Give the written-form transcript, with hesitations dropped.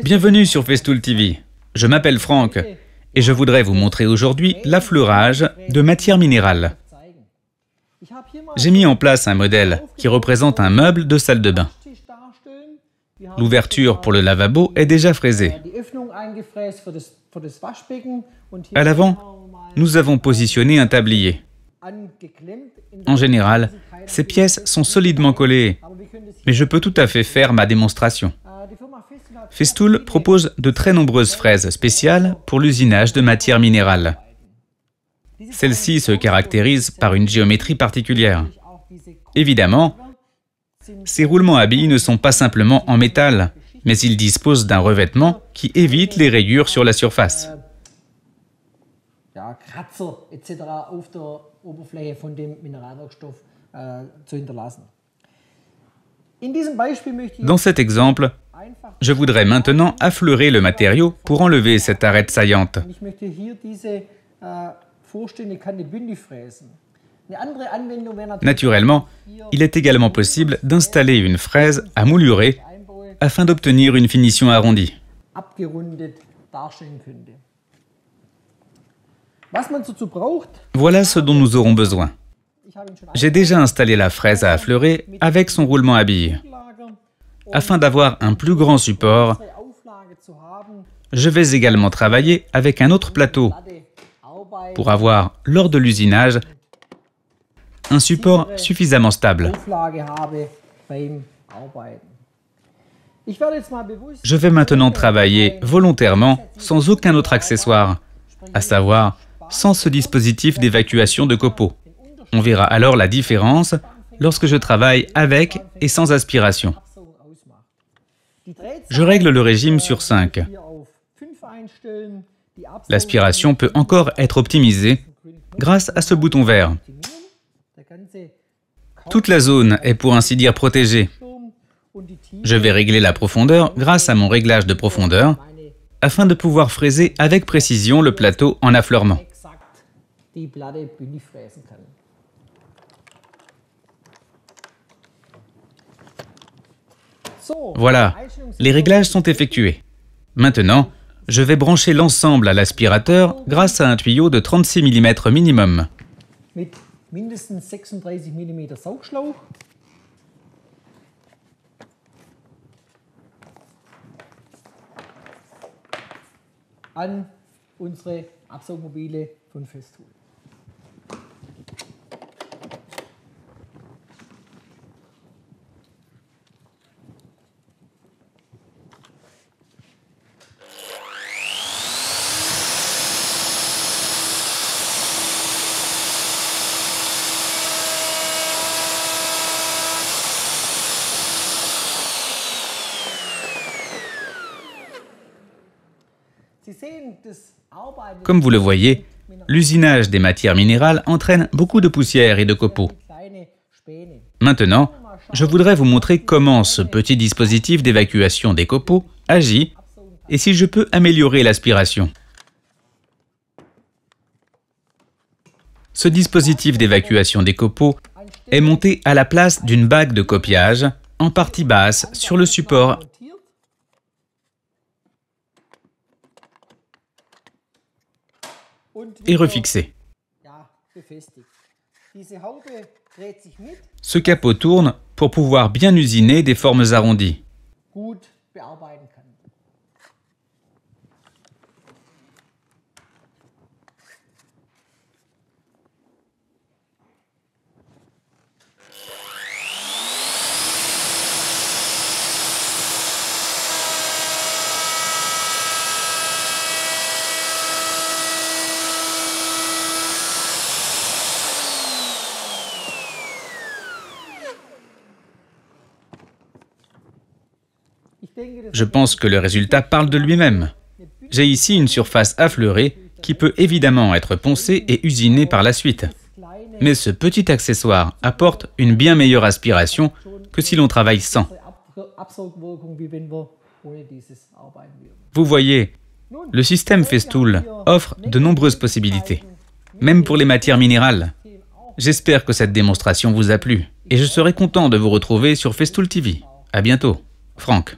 Bienvenue sur Festool TV. Je m'appelle Franck et je voudrais vous montrer aujourd'hui l'affleurage de matières minérales. J'ai mis en place un modèle qui représente un meuble de salle de bain. L'ouverture pour le lavabo est déjà fraisée. À l'avant, nous avons positionné un tablier. En général, ces pièces sont solidement collées, mais je peux tout à fait faire ma démonstration. Festool propose de très nombreuses fraises spéciales pour l'usinage de matières minérales. Celles-ci se caractérisent par une géométrie particulière. Évidemment, ces roulements à billes ne sont pas simplement en métal, mais ils disposent d'un revêtement qui évite les rayures sur la surface. Dans cet exemple, je voudrais maintenant affleurer le matériau pour enlever cette arête saillante. Naturellement, il est également possible d'installer une fraise à moulurer afin d'obtenir une finition arrondie. Voilà ce dont nous aurons besoin. J'ai déjà installé la fraise à affleurer avec son roulement à billes. Afin d'avoir un plus grand support, je vais également travailler avec un autre plateau pour avoir, lors de l'usinage, un support suffisamment stable. Je vais maintenant travailler volontairement sans aucun autre accessoire, à savoir sans ce dispositif d'évacuation de copeaux. On verra alors la différence lorsque je travaille avec et sans aspiration. Je règle le régime sur 5. L'aspiration peut encore être optimisée grâce à ce bouton vert. Toute la zone est pour ainsi dire protégée. Je vais régler la profondeur grâce à mon réglage de profondeur afin de pouvoir fraiser avec précision le plateau en affleurement. Voilà, les réglages sont effectués. Maintenant, je vais brancher l'ensemble à l'aspirateur grâce à un tuyau de 36 mm minimum. An unsere Absaugmobile von Festool. Comme vous le voyez, l'usinage des matières minérales entraîne beaucoup de poussière et de copeaux. Maintenant, je voudrais vous montrer comment ce petit dispositif d'évacuation des copeaux agit et si je peux améliorer l'aspiration. Ce dispositif d'évacuation des copeaux est monté à la place d'une bague de copiage en partie basse sur le support et refixé. Ce capot tourne pour pouvoir bien usiner des formes arrondies. Je pense que le résultat parle de lui-même. J'ai ici une surface affleurée qui peut évidemment être poncée et usinée par la suite. Mais ce petit accessoire apporte une bien meilleure aspiration que si l'on travaille sans. Vous voyez, le système Festool offre de nombreuses possibilités, même pour les matières minérales. J'espère que cette démonstration vous a plu et je serai content de vous retrouver sur Festool TV. À bientôt, Franck.